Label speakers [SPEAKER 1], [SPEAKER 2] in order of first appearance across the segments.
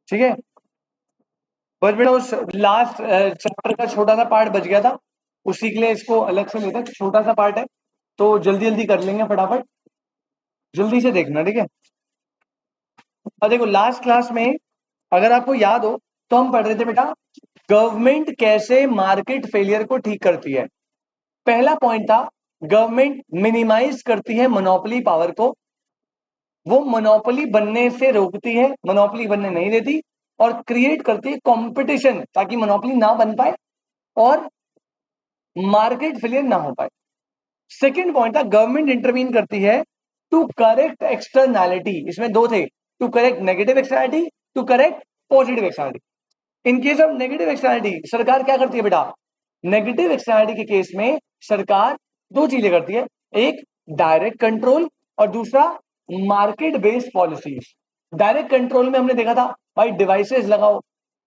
[SPEAKER 1] ठीक है, बस बेटा उस लास्ट चैप्टर का छोटा सा पार्ट बच गया था, उसी के लिए इसको अलग से लेते हैं, छोटा सा पार्ट है तो जल्दी जल्दी कर लेंगे फटाफट, जल्दी से देखना, ठीक है। और देखो लास्ट क्लास में अगर आपको याद हो तो हम पढ़ रहे थे बेटा गवर्नमेंट कैसे मार्केट फेलियर को ठीक करती है। पहला पॉइंट था गवर्नमेंट मिनिमाइज करती है मोनोपोली पावर को, वो मोनोपोली बनने से रोकती है, मोनोपोली बनने नहीं देती, और क्रिएट करती है कंपटीशन ताकि मोनोपोली ना बन पाए और मार्केट फेलियर ना हो पाए। सेकेंड पॉइंट था गवर्नमेंट इंटरवीन करती है टू करेक्ट एक्सटर्नैलिटी, इसमें दो थे, to correct negative externality, to correct positive externality. In case of negative externality सरकार क्या करती है बेटा, नेगेटिव एक्सटर्नैलिटी के केस में सरकार दो चीजें करती है, एक डायरेक्ट कंट्रोल और दूसरा market based policies. Direct control में हमने देखा था भाई डिवाइसेस लगाओ,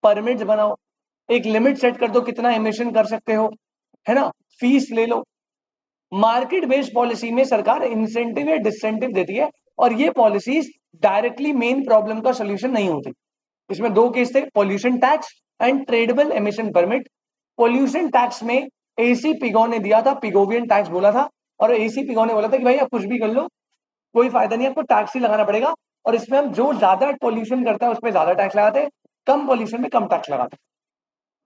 [SPEAKER 1] परमिट्स बनाओ, एक लिमिट सेट कर दो कितना एमिशन कर सकते हो, है ना, फीस ले लो। मार्केट बेस्ड पॉलिसी में सरकार इंसेंटिव या डिसेंटिव देती है और ये पॉलिसीज डायरेक्टली मेन प्रॉब्लम का सोल्यूशन नहीं होती। इसमें दो केस थे, pollution tax and tradable emission permit. Pollution tax में एसी पिगो ने दिया था, पिगोवियन टैक्स बोला था, और एसी पिगो ने बोला था कि भाई आप कुछ भी कर लो कोई फायदा नहीं, आपको टैक्स ही लगाना पड़ेगा, और इसमें हम जो ज्यादा पॉल्यूशन करता है उसमें ज्यादा टैक्स लगाते हैं, कम पॉल्यूशन में कम टैक्स लगाते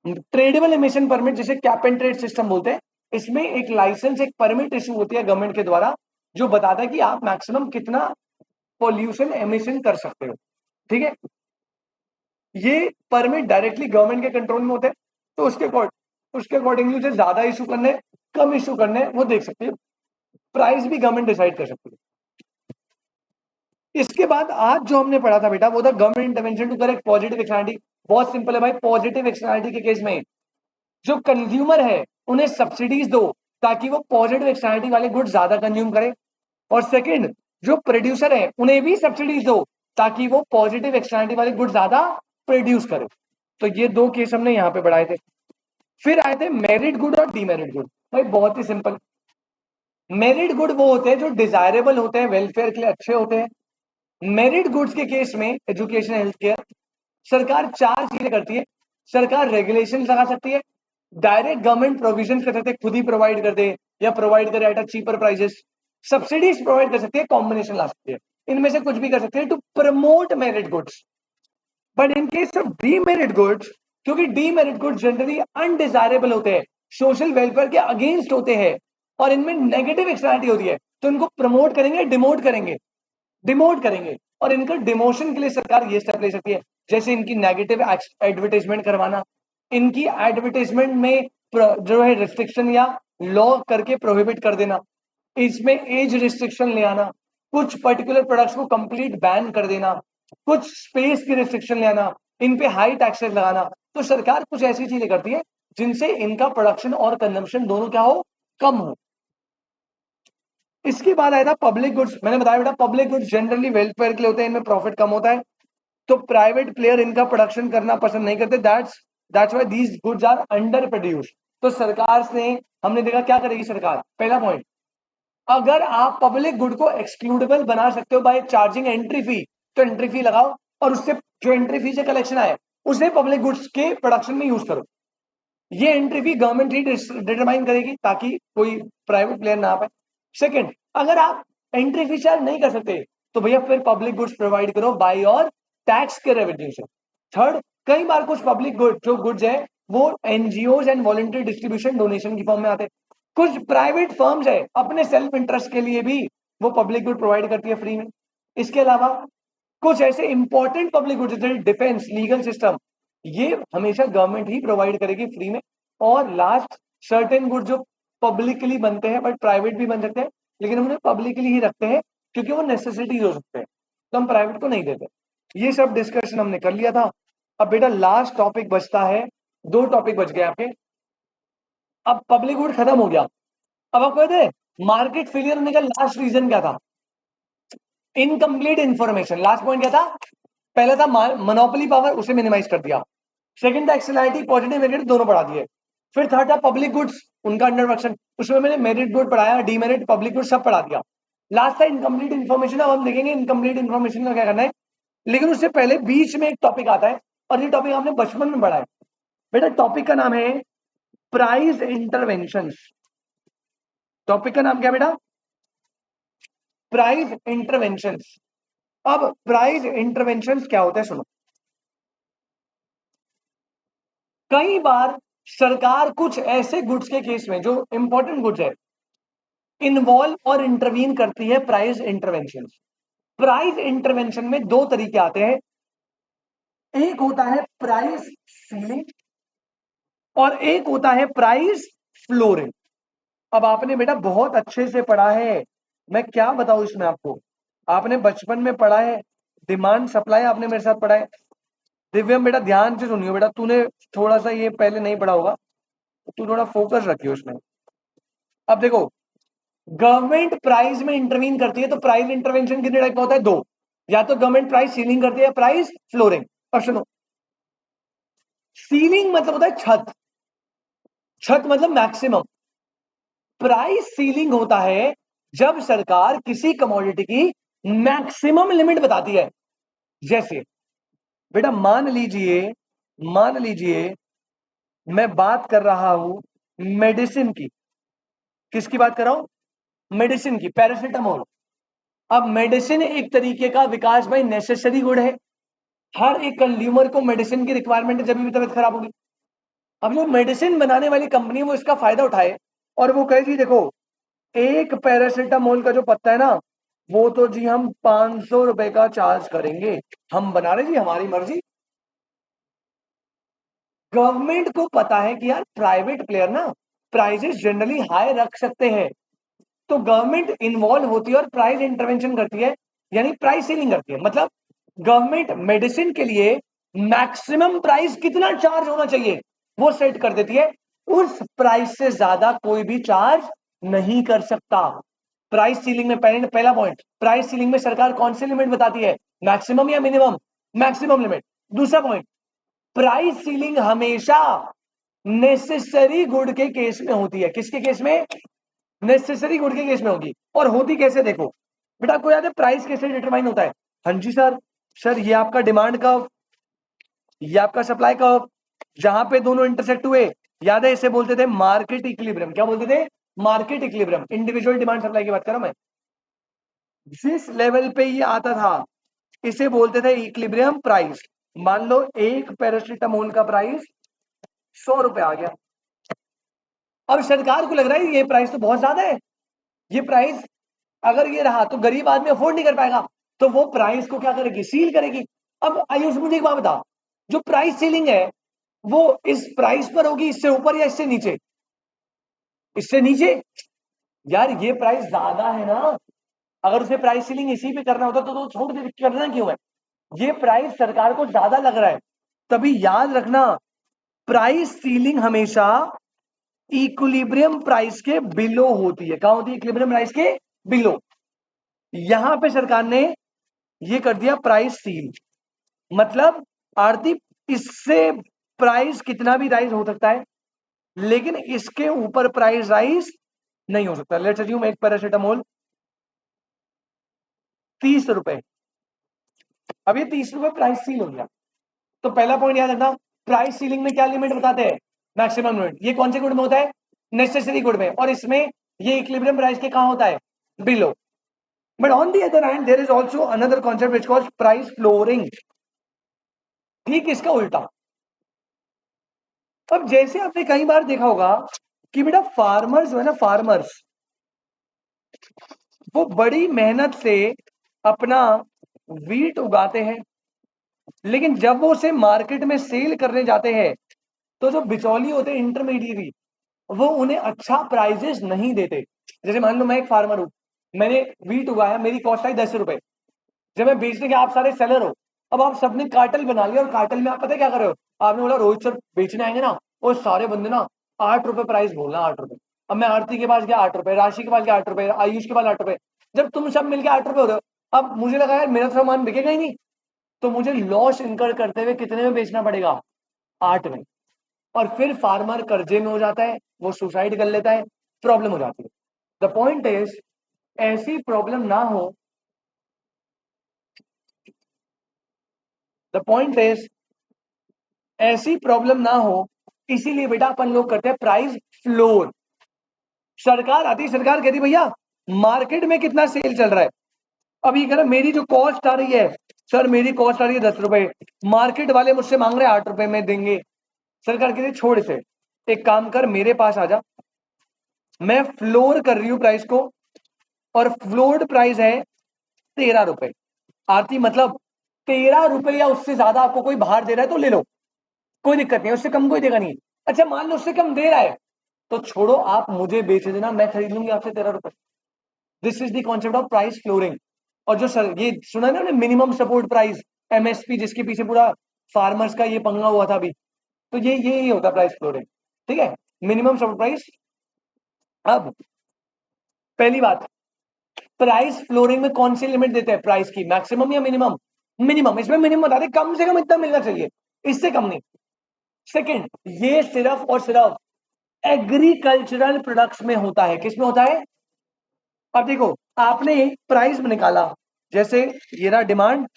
[SPEAKER 1] हैं। ट्रेडेबल एमिशन परमिट जिसे कैप एंड ट्रेड सिस्टम बोलते हैं, इसमें एक लाइसेंस एक परमिट इशू होती है गवर्नमेंट के द्वारा जो बताता है कि आप मैक्सिमम कितना पॉल्यूशन एमिशन कर सकते हो, ठीक है। ये परमिट डायरेक्टली गवर्नमेंट के कंट्रोल में होते हैं, तो उसके अकॉर्डिंगली उसे ज्यादा इशू करने कम इशू करने वो देख सकती है, प्राइस भी गवर्नमेंट डिसाइड कर सकती है। इसके बाद आज जो हमने पढ़ा था बेटा वो था government intervention to correct positive externality. बहुत सिंपल है भाई, पॉजिटिव एक्सटर्नैलिटी के केस में जो कंज्यूमर है उन्हें सब्सिडीज दो ताकि वो पॉजिटिव एक्सटर्नैलिटी वाले गुड्स ज्यादा कंज्यूम करें, और सेकंड जो प्रोड्यूसर है उन्हें भी सब्सिडीज दो ताकि वो पॉजिटिव एक्सटर्नैलिटी वाले गुड्स ज्यादा प्रोड्यूस करें। तो ये दो केस हमने यहाँ पे बढ़ाए थे। फिर आए थे मेरिट गुड और डीमेरिट गुड। भाई बहुत ही सिंपल, मेरिट गुड वो होते हैं जो डिजायरेबल होते हैं, वेलफेयर के लिए अच्छे होते हैं। मेरिट गुड्स के केस में एजुकेशन हेल्थ केयर सरकार चार चीजें करती है। सरकार रेगुलेशन लगा सकती है, डायरेक्ट गवर्नमेंट प्रोविजन कर सकते हैं, खुद ही प्रोवाइड कर दे या प्रोवाइड करे at a cheaper prices, subsidies provide कर सकती है, कॉम्बिनेशन ला सकती है, इनमें से कुछ भी कर सकते हैं to promote merit goods. But in case of demerit goods, क्योंकि डीमेरिट गुड्स जनरली अनडिजायरेबल होते हैं, सोशल वेलफेयर के अगेंस्ट होते हैं और इनमें नेगेटिव एक्सटर्नैलिटी होती है, तो इनको प्रमोट करेंगे डिमोट करेंगे, डिमोट करेंगे, और इनका डिमोशन के लिए सरकार ये स्टेप ले सकती है, जैसे इनकी नेगेटिव एडवर्टाइजमेंट करवाना, इनकी एडवर्टाइजमेंट में जो है रिस्ट्रिक्शन या लॉ करके प्रोहिबिट कर देना, इसमें एज रिस्ट्रिक्शन ले आना, कुछ पर्टिकुलर प्रोडक्ट्स को कंप्लीट बैन कर देना, कुछ स्पेस की रिस्ट्रिक्शन ले आना, इन पे हाई टैक्सेस लगाना। तो सरकार कुछ ऐसी चीजें करती है जिनसे इनका प्रोडक्शन और कंजम्पशन दोनों क्या हो, कम हो। इसके बाद आया था पब्लिक गुड्स। मैंने बताया बेटा पब्लिक गुड्स जनरली वेलफेयर के लिए होते हैं, इनमें प्रॉफिट कम होता है, तो प्राइवेट प्लेयर इनका प्रोडक्शन करना पसंद नहीं करते, that's why these goods are under produce. तो सरकार से हमने देखा क्या करेगी सरकार, पहला पॉइंट, अगर आप पब्लिक गुड को एक्सक्लूडेबल बना सकते हो बाय चार्जिंग एंट्री फी, तो एंट्री फी लगाओ और उससे जो एंट्री फी से कलेक्शन आए उसे पब्लिक गुड्स के प्रोडक्शन में यूज करो। ये एंट्री फी गवर्नमेंट ही डिटरमाइन करेगी ताकि कोई प्राइवेट प्लेयर ना आ पाए। सेकंड, अगर आप एंट्री फी चार्ज नहीं कर सकते तो भैया फिर पब्लिक गुड्स प्रोवाइड करो बाय और टैक्स के रेवेन्यू से। थर्ड, कई बार कुछ पब्लिक गुड जो गुड्स है वो NGO and voluntary distribution donation की फॉर्म में आते हैं। कुछ प्राइवेट फर्म्स है अपने सेल्फ इंटरेस्ट के लिए भी वो पब्लिक गुड प्रोवाइड करती है फ्री में। इसके अलावा कुछ ऐसे इंपॉर्टेंट पब्लिक गुड्स जैसे डिफेंस, लीगल सिस्टम, ये हमेशा गवर्नमेंट ही प्रोवाइड करेगी फ्री में। और लास्ट, सर्टेन गुड जो पब्लिकली बनते हैं बट प्राइवेट भी बन सकते हैं, लेकिन हम उन्हें पब्लिकली ही रखते हैं क्योंकि वो नेसेसिटीज हो सकते हैं, तो हम प्राइवेट को नहीं देते। ये सब डिस्कशन हमने कर लिया था। अब बेटा लास्ट टॉपिक बचता है, दो टॉपिक बच गए आपके। अब पब्लिक गुड खत्म हो गया, अब आप कहते मार्केट फेलियर होने का लास्ट रीजन क्या था, इनकम्प्लीट इंफॉर्मेशन। लास्ट पॉइंट क्या था, पहला था मोनोपोली पावर, उसे मिनिमाइज कर दिया। सेकंड था एक्सेलरिटी, पॉजिटिव नेगेटिव दोनों बढ़ा दिए। फिर थर्ड था पब्लिक गुड्स, उनका अंडरवर्शन, उसमें मैंने मेरिट गुड पढ़ाया, डीमेरिट, पब्लिक गुड सब पढ़ा दिया। लास्ट था इनकम्प्लीट इन्फॉर्मेशन। अब हम देखेंगे इनकम्प्लीट इन्फॉर्मेशन का क्या करना है, लेकिन उससे पहले बीच में एक टॉपिक आता है, और ये टॉपिक आपने बचपन में पढ़ा है बेटा। टॉपिक का नाम है प्राइस इंटरवेंशंस। टॉपिक का नाम क्या बेटा? Price interventions. अब प्राइस इंटरवेंशंस क्या होता है सुनो। कई बार सरकार कुछ ऐसे गुड्स के केस में जो इंपॉर्टेंट गुड्स है इन्वॉल्व और इंटरवीन करती है प्राइस इंटरवेंशन। प्राइस इंटरवेंशन में दो तरीके आते हैं, एक होता है प्राइस सीलिंग और एक होता है प्राइस फ्लोरिंग। अब आपने बेटा बहुत अच्छे से पढ़ा है, मैं क्या बताऊं इसमें आपको, आपने बचपन में पढ़ा है, डिमांड सप्लाई आपने मेरे साथ पढ़ा है। दिव्यम बेटा ध्यान से सुनियो बेटा, तूने थोड़ा सा ये पहले नहीं पढ़ा होगा, तू थोड़ा फोकस रखियो इसमें। अब देखो, गवर्नमेंट प्राइस में इंटरवीन करती है तो प्राइस इंटरवेंशन कितने टाइप का होता है? दो, या तो गवर्नमेंट प्राइस सीलिंग करती है या प्राइस फ्लोरिंग। अब सुनो, सीलिंग मतलब होता है छत, छत मतलब मैक्सिमम। प्राइस सीलिंग होता है जब सरकार किसी कमोडिटी की मैक्सिमम लिमिट बताती है। जैसे बेटा मान लीजिए मैं बात कर रहा हूं मेडिसिन की। किसकी बात कर रहा हूं? मेडिसिन की, पैरासिटामोल। अब मेडिसिन एक तरीके का विकास भाई नेसेसरी गुड है, हर एक कंज्यूमर को मेडिसिन की रिक्वायरमेंट है जब भी तबीयत खराब होगी। अब जो मेडिसिन बनाने वाली कंपनी वो इसका फायदा उठाए और वो कहे जी देखो, एक पैरासिटामोल का जो पत्ता है ना, वो तो जी हम 500 रुपए का चार्ज करेंगे, हम बना रहे जी, हमारी मर्जी। गवर्नमेंट को पता है कि यार प्राइवेट प्लेयर ना प्राइजेस जनरली हाई रख सकते हैं, तो गवर्नमेंट इन्वॉल्व होती है और प्राइस इंटरवेंशन करती है, यानी प्राइस सीलिंग करती है। मतलब गवर्नमेंट मेडिसिन के लिए मैक्सिमम प्राइस कितना चार्ज होना चाहिए वो सेट कर देती है, उस प्राइस से ज्यादा कोई भी चार्ज नहीं कर सकता। प्राइस सीलिंग में पहला पॉइंट, प्राइस सीलिंग में सरकार कौन सी लिमिट बताती है? मैक्सिमम या मिनिमम? Maximum limit. दूसरा पॉइंट, प्राइस सीलिंग हमेशा नेसेसरी गुड के केस में होती है। किसके केस में? नेसेसरी गुड के केस में होगी। और होती कैसे देखो बेटा, आपको याद है प्राइस कैसे डिटरमाइन होता है? हाँ जी सर। सर ये आपका डिमांड कर्व, ये आपका सप्लाई कर्व, जहां पे दोनों इंटरसेक्ट हुए, याद है इसे बोलते थे मार्केट इक्विलिब्रियम। क्या बोलते थे? Market equilibrium. Individual demand supply की बात कर रहा हूं मैं। जिस लेवल पे ये आता था इसे बोलते थे इक्विलिब्रियम प्राइस। मान लो एक पैरासिटामोल का प्राइस 100 रुपए आ गया। अब सरकार को लग रहा है ये प्राइस तो बहुत ज्यादा है, ये प्राइस अगर ये रहा तो गरीब आदमी अफोर्ड नहीं कर पाएगा, तो वो प्राइस को क्या करेगी? सील करेगी। अब आयुष मुझे एक बात बता, जो प्राइस सीलिंग है वो इस प्राइस पर होगी, इससे ऊपर या इससे नीचे? इससे नीचे। यार ये प्राइस ज्यादा है ना, अगर उसे प्राइस सीलिंग इसी पे करना होता तो छोड़ दे, करना क्यों है? ये प्राइस सरकार को ज्यादा लग रहा है, तभी याद रखना प्राइस सीलिंग हमेशा इक्विलिब्रियम प्राइस के बिलो होती है। कहां होती है? इक्विलिब्रियम प्राइस के बिलो। यहां पे सरकार ने ये कर दिया प्राइस सील, मतलब आरती इससे प्राइस कितना भी राइज हो सकता है लेकिन इसके ऊपर प्राइस राइज नहीं हो सकता। लेट्स अज्यूम एक पैरासिटामोल 30 रुपए, अब ये 30 रुपए प्राइस सील हो गया। तो पहला पॉइंट याद रखना, प्राइस सीलिंग में क्या लिमिट बताते हैं? Maximum limit. ये कौन से गुड में होता है? नेसेसरी गुड में। और इसमें ये इक्विलिब्रियम प्राइस के कहां होता है? Below. But on the other hand there is also another concept which calls price flooring, ठीक इसका उल्टा। अब जैसे आपने कई बार देखा होगा कि बेटा फार्मर्स जो है ना, फार्मर्स वो बड़ी मेहनत से अपना वीट उगाते हैं, लेकिन जब वो उसे मार्केट में सेल करने जाते हैं तो जो बिचौली होते हैं इंटरमीडिएरी, वो उन्हें अच्छा प्राइजेस नहीं देते। जैसे मान लो मैं एक फार्मर हूं, मैंने वीट उगाया, मेरी कॉस्ट आई 10 रुपए, जब मैं बेचने के, आप सारे सेलर हो, अब आप सबने कार्टल बना लिया और कार्टल में आप पता है क्या कर रहे हो? आपने बोला रोहित सर बेचने आएंगे ना, वो सारे बंदे ना 8 रुपए प्राइस बोलना, 8 रुपए। अब मैं आरती के पास गया 8 रुपए, राशि के पास गया 8 रुपए, आयुष के पास 8 रुपए, जब तुम सब मिलकर 8 रुपए हो रहे हो, अब मुझे लगा यार मेरा सामान बिकेगा ही नहीं, तो मुझे लॉस इनकर करते हुए कितने में बेचना पड़ेगा? 8 में। और फिर फार्मर कर्जे में हो जाता है, वो सुसाइड कर लेता है, प्रॉब्लम हो जाती है। द पॉइंट इज, ऐसी प्रॉब्लम ना हो द पॉइंट इज ऐसी प्रॉब्लम ना हो, इसीलिए बेटा अपन लोग करते हैं प्राइस फ्लोर। सरकार आती, सरकार कहती भैया मार्केट में कितना सेल चल रहा है। अभी कह मेरी जो कॉस्ट आ रही है, सर मेरी कॉस्ट आ रही है 10 रुपए, मार्केट वाले मुझसे मांग रहे हैं 8 रुपए में देंगे। सरकार कहती छोड़ इसे, एक काम कर मेरे पास आ जा, मैं फ्लोर कर रही हूं प्राइस को, और फ्लोर्ड प्राइस है 13 रुपए। आरती मतलब 13 रुपए या उससे ज्यादा आपको कोई बाहर दे रहा है तो ले लो, कोई दिक्कत नहीं, उससे कम कोई देगा नहीं। अच्छा मान लो उससे कम दे रहा है तो छोड़ो, आप मुझे बेच देना, मैं खरीद लूंगी आपसे 13 रुपए। This is the concept of price flooring. और जो सर ये सुना ना मिनिमम सपोर्ट प्राइस, एमएसपी, जिसके पीछे पूरा फार्मर्स का ये पंगा हुआ था अभी, तो ये होता है प्राइस फ्लोरिंग। ठीक है, मिनिमम सपोर्ट प्राइस। अब पहली बात, प्राइस फ्लोरिंग में कौन सी लिमिट देते हैं प्राइस की, मैक्सिमम या मिनिमम? मिनिमम। इसमें मिनिमम बता दे, कम से कम इतना मिलना चाहिए, इससे कम नहीं। सेकंड, ये सिर्फ और सिर्फ एग्रीकल्चरल प्रोडक्ट्स में होता है। किस में होता है? अब देखो, आपने एक प्राइस में निकाला, जैसे ये रहा डिमांड,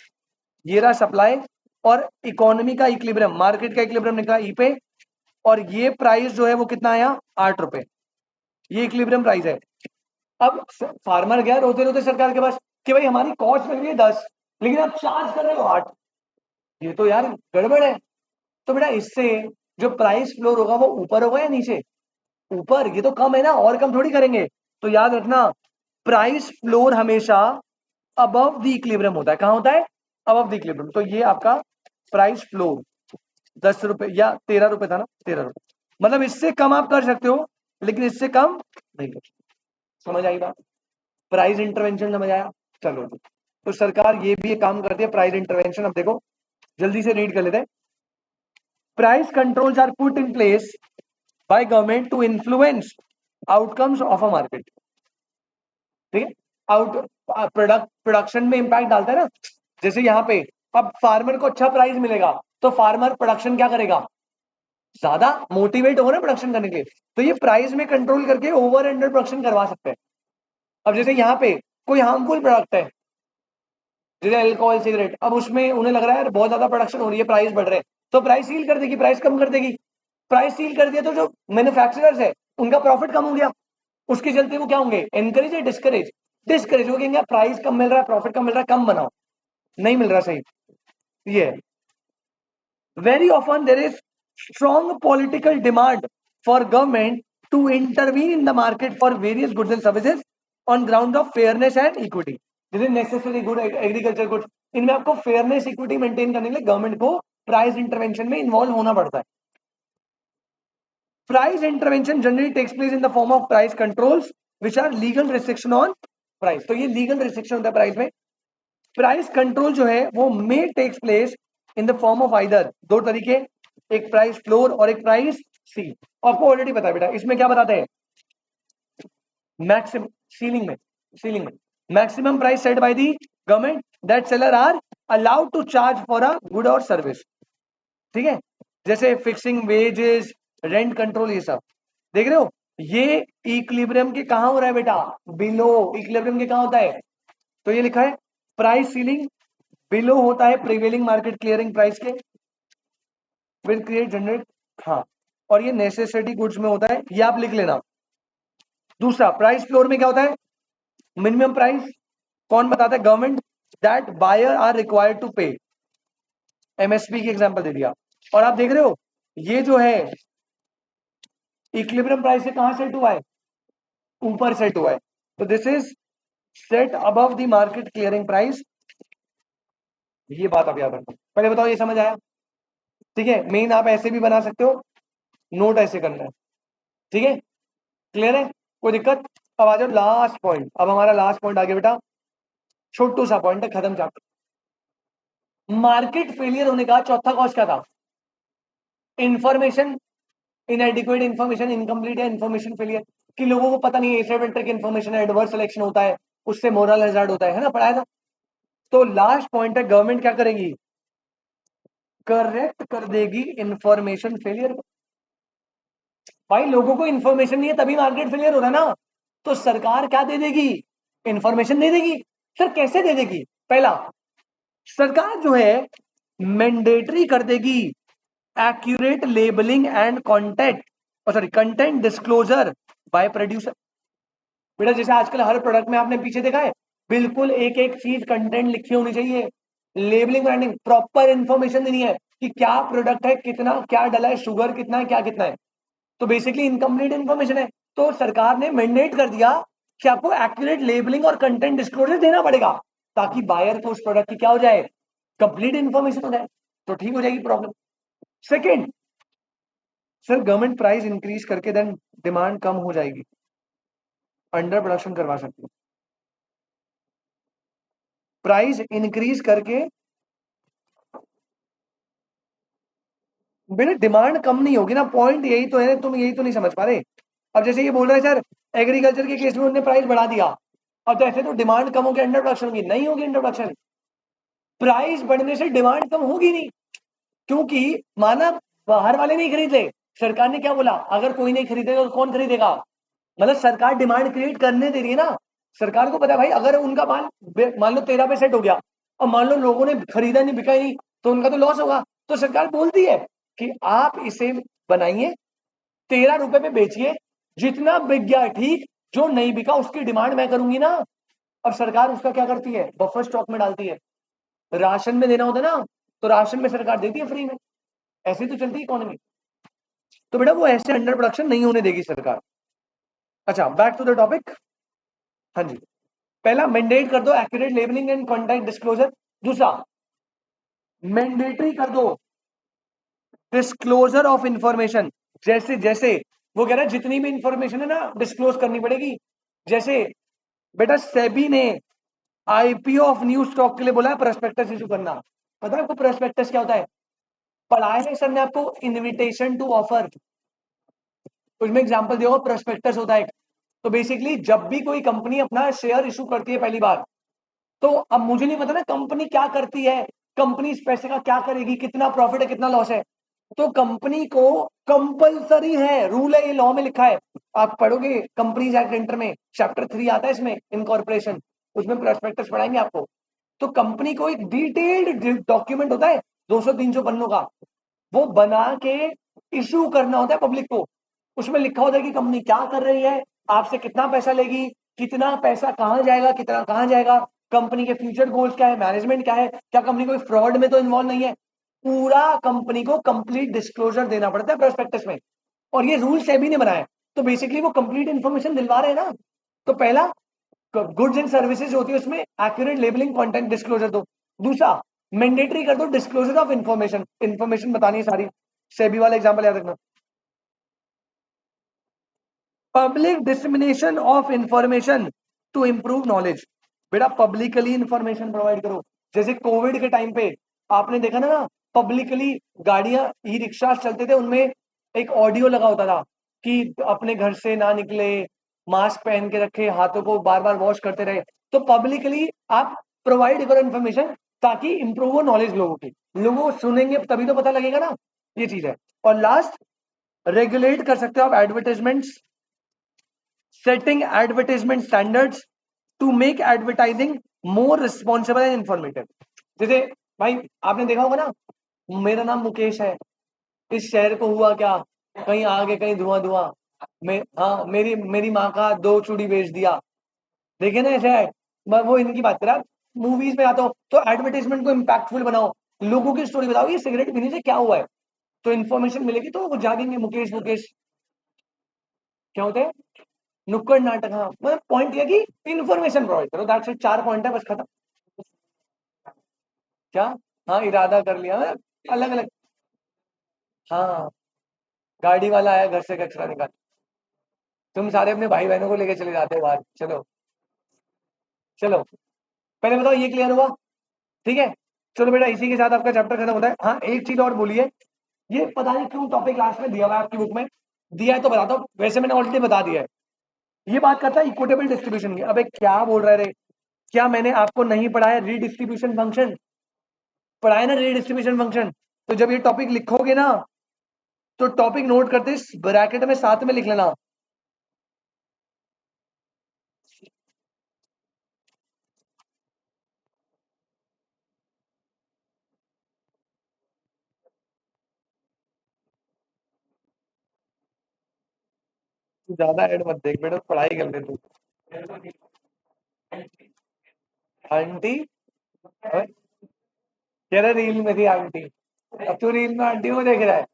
[SPEAKER 1] ये रहा सप्लाई, और इकोनॉमी का इक्विलिब्रियम, मार्केट का इक्विलिब्रियम निकला ई पे, और ये प्राइस जो है वो कितना आया 8 रुपए, ये इक्विलिब्रियम प्राइस है। अब फार्मर गया रोते रोते सरकार के पास कि भाई हमारी कॉस्ट लग रही है 10, लेकिन आप चार्ज कर रहे हो 8, ये तो यार गड़बड़ है। तो बेटा इससे जो प्राइस फ्लोर होगा वो ऊपर होगा या नीचे? ऊपर। ये तो कम है ना, और कम थोड़ी करेंगे। तो याद रखना, प्राइस फ्लोर हमेशा अबव द इक्विलिब्रियम होता है। कहां होता है? Above the equilibrium. तो ये आपका प्राइस फ्लोर 10 रुपए या 13 रुपए था ना, 13 रुपए, मतलब इससे कम आप कर सकते हो, लेकिन इससे कम नहीं कर सकते। समझ आई बात? प्राइस इंटरवेंशन समझ आया? चलो, तो सरकार ये भी एक काम करती है, प्राइस इंटरवेंशन। अब देखो जल्दी से रीड कर लेते हैं। Price controls are put in place by government to influence outcomes of a market. ठीक है, प्रोडक्शन में इंपैक्ट डालता है ना। जैसे यहाँ पे अब फार्मर को अच्छा प्राइस मिलेगा तो फार्मर प्रोडक्शन क्या करेगा, ज्यादा मोटिवेट होगा ना प्रोडक्शन करने के लिए। तो ये प्राइस में कंट्रोल करके ओवर अंडर प्रोडक्शन करवा सकते हैं। अब जैसे यहाँ पे कोई हार्मफुल प्रोडक्ट है, जैसे अल्कोहल, सिगरेट, अब उसमें उन्हें लग रहा है यार बहुत ज्यादा प्रोडक्शन हो रही है, प्राइस बढ़ रहे हैं, तो प्राइस सील कर देगी, प्राइस कम कर देगी। प्राइस सील कर दिया तो जो मैन्युफैक्चरर्स है उनका प्रॉफिट कम हो गया, उसके चलते वो क्या होंगे, एनकरेज या डिस्करेज? डिस्करेज। वो कहेंगे प्राइस कम मिल रहा है, प्रॉफिट कम मिल रहा है, कम बनाओ, नहीं मिल रहा सही। ये very often there is strong political demand for government to intervene in the market for various goods and services on ground of fairness and equity. जैसे necessary good, agriculture goods, इनमें आपको fairness, equity maintain करने के लिए government को price intervention में involve होना पड़ता है। Price intervention generally takes place in the form of price controls, which are legal restriction on price. तो ये legal restriction होता है प्राइस में। प्राइस कंट्रोल जो है वो may takes place in the form of either, दो तरीके, एक प्राइस फ्लोर और एक प्राइस सी। आपको ऑलरेडी पता है बेटा, इसमें क्या बताते हैं, मैक्सिमम सीलिंग में maximum price set by the government that seller are allowed to charge for a good और सर्विस। ठीक है, जैसे फिक्सिंग वेजेस, रेंट कंट्रोल, ये सब देख रहे हो। ये इक्विलिब्रियम के कहां हो रहा है बेटा, बिलो इक्विलिब्रियम के कहां होता है, तो ये लिखा है प्राइस सीलिंग बिलो होता है प्रिवेलिंग मार्केट क्लियरिंग प्राइस के, विल क्रिएट जनरेट। हाँ, और ये नेसेसिटी गुड्स में होता है, ये आप लिख लेना। दूसरा प्राइस फ्लोर में क्या होता है, मिनिमम प्राइस कौन बताता है, government, that buyer are required to pay. MSP की एग्जांपल दे दिया। और आप देख रहे हो ये जो है इक्विलिब्रियम प्राइस से कहां सेट हुआ है, ऊपर सेट हुआ है। तो this is set above the market clearing price. ये बात आप याद रखो। पहले बताओ ये समझ आया? ठीक है, मेन आप ऐसे भी बना सकते हो, नोट ऐसे करना है। ठीक है, क्लियर है, कोई दिक्कत? अब आ जाओ लास्ट पॉइंट। अब हमारा लास्ट पॉइंट आ गया बेटा, छोटू सा पॉइंट है, खत्म चैप्टर। मार्केट फेलियर होने का चौथा कॉज क्या था, इंफॉर्मेशन इनएडिक्वेट इंफॉर्मेशन, इनकम्प्लीट या इंफॉर्मेशन फेलियर, कि लोगों को पता नहीं है एसिमेट्रिक इंफॉर्मेशन है, एडवर्स सिलेक्शन होता है, उससे मोरल हैजार्ड होता है ना, पढ़ाया था। तो लास्ट पॉइंट है, गवर्नमेंट क्या करेगी, करेक्ट कर देगी इंफॉर्मेशन फेलियर को। भाई लोगों को इंफॉर्मेशन नहीं है तभी मार्केट फेलियर हो रहा है ना, तो सरकार क्या दे देगी, इंफॉर्मेशन दे देगी। सर कैसे दे देगी? पहला, सरकार जो है मैंडेटरी कर देगी accurate labelling and content disclosure by producer. बेटा जैसे आजकल हर प्रोडक्ट में आपने पीछे देखा है, बिल्कुल एक एक चीज कंटेंट लिखी होनी चाहिए, लेबलिंग ब्रांडिंग प्रॉपर इंफॉर्मेशन देनी है कि क्या प्रोडक्ट है, कितना क्या डला है, शुगर कितना है, क्या कितना है। तो बेसिकली इनकम्प्लीट इन्फॉर्मेशन है, तो सरकार ने मैंडेट कर दिया कि आपको एक्यूरेट लेबलिंग और कंटेंट डिस्क्लोजर देना पड़ेगा, ताकि बायर को उस प्रोडक्ट की क्या हो जाए, कंप्लीट इन्फॉर्मेशन हो जाए, तो ठीक हो जाएगी problem. Second, sir government price increase करके देन डिमांड कम हो जाएगी, अंडर प्रोडक्शन करवा सकती है। प्राइस इंक्रीज करके बेटा डिमांड कम नहीं होगी ना, पॉइंट यही तो है, तुम यही तो नहीं समझ पा रहे। अब जैसे ये बोल रहे हैं सर एग्रीकल्चर के केस में उन्होंने प्राइस बढ़ा दिया, अब तो ऐसे तो डिमांड कम होगी, अंडर प्रोडक्शन होगी, नहीं होगी अंडर प्रोडक्शन। प्राइस बढ़ने से डिमांड कम होगी नहीं, क्योंकि माना बाहर वाले नहीं खरीद ले, सरकार ने क्या बोला, अगर कोई नहीं खरीदेगा तो कौन खरीदेगा, मतलब सरकार डिमांड क्रिएट करने दे रही है ना। सरकार को पता है भाई अगर उनका माल मान लो 13 पे सेट हो गया और मान लो लोगों ने खरीदा नहीं, बिका ही नहीं, तो उनका तो लॉस होगा। तो सरकार बोलती है कि आप इसे बनाइए, 13 रुपए पे बेचिए, जितना बिक गया ठीक, जो नहीं बिका उसकी डिमांड मैं करूंगी ना। अब सरकार उसका क्या करती है, बफर स्टॉक में डालती है। राशन में देना होता है ना, तो राशन में सरकार देती है फ्री में, ऐसे तो चलती है इकोनॉमी। तो बेटा वो ऐसे अंडर प्रोडक्शन नहीं होने देगी सरकार। अच्छा बैक टू द टॉपिक। हाँ जी, पहला मैंडेट कर दो accurate labelling and contact disclosure. दूसरा मैंडेटरी कर दो डिस्क्लोजर ऑफ इंफॉर्मेशन। जैसे जैसे वो कह रहा है जितनी भी इंफॉर्मेशन है ना डिस्क्लोज करनी पड़ेगी। जैसे बेटा सेबी ने आईपीओ ऑफ न्यू स्टॉक के लिए बोला है प्रोस्पेक्टस इशू करना। पता है आपको प्रोस्पेक्टस क्या होता है, पढ़ाया है सर ने आपको, इनविटेशन टू ऑफर। उसमें एग्जांपल दिया होगा, प्रोस्पेक्टस होता है। तो बेसिकली जब भी कोई कंपनी अपना शेयर इशू करती है पहली बार, तो अब मुझे नहीं पता ना कंपनी क्या करती है, कंपनी इस पैसे का क्या करेगी, कितना प्रॉफिट है कितना लॉस है। तो कंपनी को कंपलसरी है, रूल है, ये लॉ में लिखा है, आप पढ़ोगे कंपनीज एक्ट इंटर में चैप्टर 3 आता है इसमें, इनकॉर्पोरेशन, उसमें प्रोस्पेक्टस पढ़ाएंगे आपको। तो कंपनी को एक डिटेल्ड डॉक्यूमेंट होता है 200-300 पन्नों का, वो बना के इशू करना होता है पब्लिक को। उसमें लिखा होता है कि कंपनी क्या कर रही है, आपसे कितना पैसा लेगी, कितना पैसा कहाँ जाएगा, कितना कहाँ जाएगा, कंपनी के फ्यूचर गोल्स क्या है, मैनेजमेंट क्या है, क्या कंपनी कोई फ्रॉड में तो इन्वॉल्व नहीं है। पूरा कंपनी को कंप्लीट डिस्क्लोजर देना पड़ता है प्रोस्पेक्टस में, और ये रूल सेबी ने बनाया। तो बेसिकली वो कंप्लीट इन्फॉर्मेशन दिलवा रहे हैं ना। तो पहला गुड्स एंड सर्विसेज होती है उसमें एक्यूरेट लेबलिंग कंटेंट डिस्क्लोजर दो। दूसरा मैंडेटरी कर दो डिस्क्लोजर ऑफ इंफॉर्मेशन, इंफॉर्मेशन बतानी है सारी। सेबी वाला एग्जांपल याद रखना। Public dissemination of information to improve knowledge. बेटा पब्लिकली इंफॉर्मेशन प्रोवाइड करो। जैसे कोविड के टाइम पे आपने देखा ना, पब्लिकली गाड़ियां ई रिक्शा चलते थे, उनमें एक ऑडियो लगा होता था कि अपने घर से ना निकले, मास्क पहन के रखे, हाथों को बार बार वॉश करते रहे। तो पब्लिकली आप प्रोवाइड करो इन्फॉर्मेशन, ताकि इंप्रूव हो नॉलेज लोगों की, लोगों सुनेंगे तभी तो पता लगेगा ना, ये चीज है। और लास्ट, रेगुलेट कर सकते हो आप advertisements, setting advertisement standards to make advertising more responsible and informative। जैसे भाई आपने देखा होगा ना, मेरा नाम मुकेश है, इस शहर को हुआ क्या, कहीं आगे कहीं धुआं धुआं, मैं हाँ मेरी मेरी माँ का 2 चूड़ी बेच दिया, देखे ना ऐसे ऐड। मैं वो इनकी बात कर रहा, मूवीज में आता हूँ तो एडवर्टाइजमेंट को इम्पैक्टफुल बनाओ, लोगों की स्टोरी बताओ, ये सिगरेट पीने से क्या हुआ है, तो इन्फॉर्मेशन मिलेगी तो वो जागेंगे, मुकेश मुकेश क्या होते हैं, नुक्कड़ नाटक। हाँ मतलब पॉइंट ये कि इन्फॉर्मेशन प्रोवाइड करो, दैट्स इट, 4 पॉइंट है बस, खत्म। क्या, हाँ इरादा कर लिया, अलग अलग। हाँ गाड़ी वाला आया घर से कचरा निकाल, तुम सारे अपने भाई बहनों को लेके चले जाते हो बाहर, चलो चलो, पहले बताओ ये क्लियर हुआ, ठीक है। चलो बेटा इसी के साथ आपका चैप्टर खत्म होता है। हाँ एक चीज और बोलिए, ये पता नहीं क्यों टॉपिक लास्ट में दिया हुआ है आपकी बुक में, दिया है तो बता दो, वैसे मैंने ऑलरेडी बता दिया है। ये बात करता है इक्विटेबल डिस्ट्रीब्यूशन की। अबे क्या बोल रहे रे, क्या मैंने आपको नहीं पढ़ाया रीडिस्ट्रीब्यूशन फंक्शन, पढ़ाया ना रीडिस्ट्रीब्यूशन फंक्शन। तो जब ये टॉपिक लिखोगे ना, तो टॉपिक नोट करते ब्रैकेट में साथ में लिख लेना। तू ज्यादा ऐड मत देख बेटा, पढ़ाई कर ले तू। आंटी कह रहा रील में थी आंटी, अब तू रील में आंटी को देख रहा है।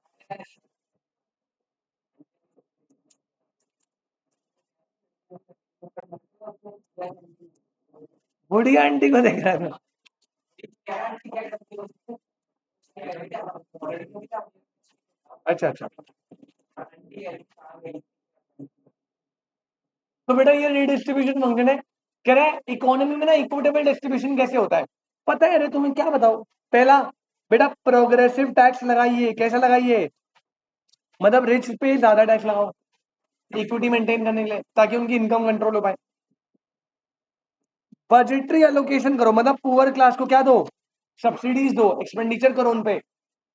[SPEAKER 1] बूढ़ी आंटी को देख रहा है। अच्छा अच्छा। तो बेटा ये रीडिस्ट्रीब्यूशन फंक्शन है। कह रहा है इकोनॉमी में ना इक्विटेबल डिस्ट्रीब्यूशन कैसे होता है, पता है? अरे तुम्हें क्या बताओ। पहला बेटा प्रोग्रेसिव टैक्स लगाइए। कैसा लगाइए? मतलब रिच पे ज्यादा टैक्स लगाओ इक्विटी मेंटेन करने के लिए, ताकि उनकी इनकम कंट्रोल हो पाए। बजटरी एलोकेशन करो, मतलब पुअर क्लास को क्या दो? सब्सिडीज दो, एक्सपेंडिचर करो उन पे।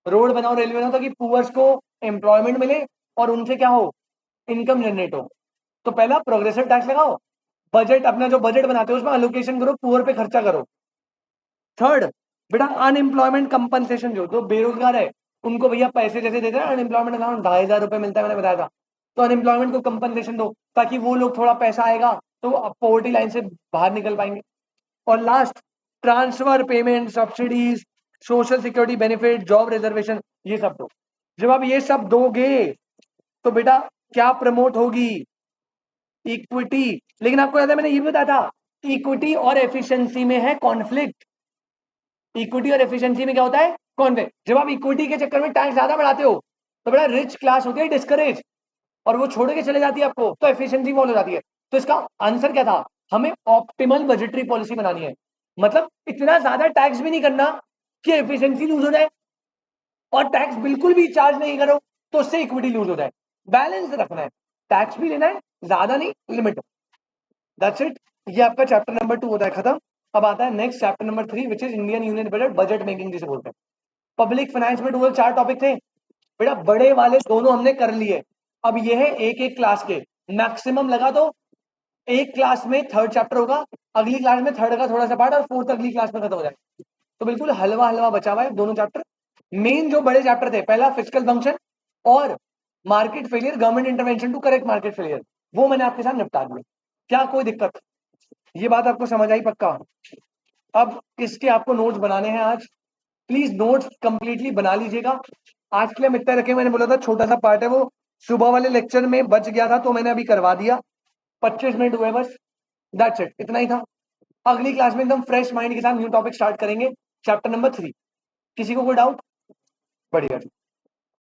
[SPEAKER 1] रोड बनाओ, रेलवे बनाओ, ताकि पुअर्स को एम्प्लॉयमेंट मिले और उनसे क्या हो? इनकम जनरेट हो। तो पहला प्रोग्रेसिव टैक्स लगाओ। बजट, अपना जो बजट बनाते हो उसमें एलोकेशन करो, पुअर पे खर्चा करो। थर्ड बेटा अनएम्प्लॉयमेंट कंपनसेशन, जो बेरोजगार है उनको भैया पैसे जैसे देते हैं अनएम्प्लॉयमेंट अकाउंट 2,500 मिलता है, मैंने बताया था। तो अनएम्प्लॉयमेंट को कंपनसेशन दो, ताकि वो लोग थोड़ा पैसा आएगा तो पॉवर्टी लाइन से बाहर निकल पाएंगे। और last transfer payment, subsidies, social security benefit, job reservation, ये सब दो। जब आप ये सब दोगे तो बेटा क्या प्रमोट होगी? इक्विटी। लेकिन आपको याद है मैंने ये भी बताया था, इक्विटी और एफिशिएंसी में है कॉन्फ्लिक्ट। इक्विटी और एफिशिएंसी में क्या होता है? कॉन्फ्लिक्ट। जब आप इक्विटी के चक्कर में टैक्स ज्यादा बढ़ाते हो तो बड़ा रिच क्लास होती है डिस्करेज, और वो छोड़ के चले जाती है आपको, तो एफिशिएंसी फॉलो हो जाती है। तो इसका आंसर क्या था? हमें ऑप्टिमल बजटरी पॉलिसी बनानी है। मतलब इतना ज्यादा टैक्स भी नहीं करना कि एफिशिएंसी लूज हो जाए, और टैक्स बिल्कुल भी चार्ज नहीं करो तो उससे इक्विटी लूज हो जाए। बैलेंस रखना है, टैक्स भी लेना है, ज्यादा नहीं, लिमिट। That's it. ये आपका चैप्टर नंबर 2 होता है खत्म। अब आता है next chapter number 3, which is Indian union budget, budget making जिसे बोलते हैं। पब्लिक फाइनेंस में टोटल 4 टॉपिक थे बेटा, बड़े वाले दोनों हमने कर लिए। अब ये है एक एक क्लास के, मैक्सिमम लगा दो एक क्लास में थर्ड चैप्टर होगा, अगली क्लास में थर्ड का थोड़ा सा पार्ट, और फोर्थ अगली क्लास में खत्म हो जाएगा। तो बिल्कुल हलवा हलवा बचा हुआ है दोनों चैप्टर। मेन जो बड़े चैप्टर थे, पहला फिजिकल फंक्शन और market failure, government intervention to correct market failure, वो मैंने आपके साथ निपटा दिया। क्या कोई दिक्कत? ये बात आपको समझ आई पक्का? अब इसके आपको नोट्स बनाने हैं आज। प्लीज नोट्स कंप्लीटली बना लीजिएगा। आज के लिए हम इतना रखें, मैंने बोला था छोटा सा पार्ट है, वो सुबह वाले लेक्चर में बच गया था तो मैंने अभी करवा दिया। 25 मिनट हुए बस, दैट्स इट, इतना ही था। अगली क्लास में एकदम फ्रेश माइंड के साथ न्यू टॉपिक स्टार्ट करेंगे, चैप्टर नंबर 3। किसी को कोई डाउट? बढ़िया।